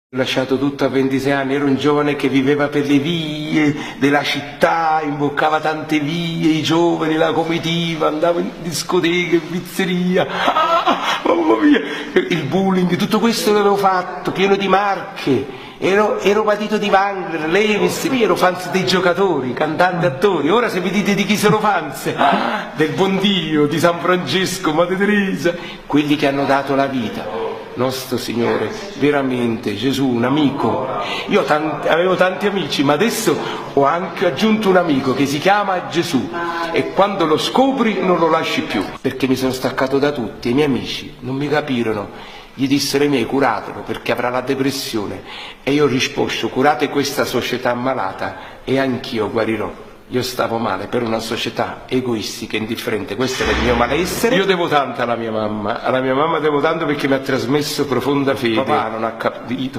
Ho lasciato tutto a 26 anni, ero un giovane che viveva per le vie della città, imboccava tante vie, i giovani, la comitiva, andavo in discoteche, in pizzeria, mamma mia, il bullying, tutto questo l'avevo fatto, pieno di marche, ero patito di Wagner, Levis, io ero fans dei giocatori, cantanti, attori, ora se mi dite di chi sono fans, del buon Dio, di San Francesco, Madre Teresa, quelli che hanno dato la vita. Nostro Signore, veramente Gesù, un amico. Io avevo tanti amici, ma adesso ho anche aggiunto un amico che si chiama Gesù e quando lo scopri non lo lasci più, perché mi sono staccato da tutti e i miei amici non mi capirono. Gli dissero i miei: curatelo perché avrà la depressione, e io ho risposto: curate questa società malata e anch'io guarirò. Io stavo male per una società egoistica e indifferente, questo era il mio malessere. Io devo tanto alla mia mamma devo tanto perché mi ha trasmesso profonda fede. Papà non ha capito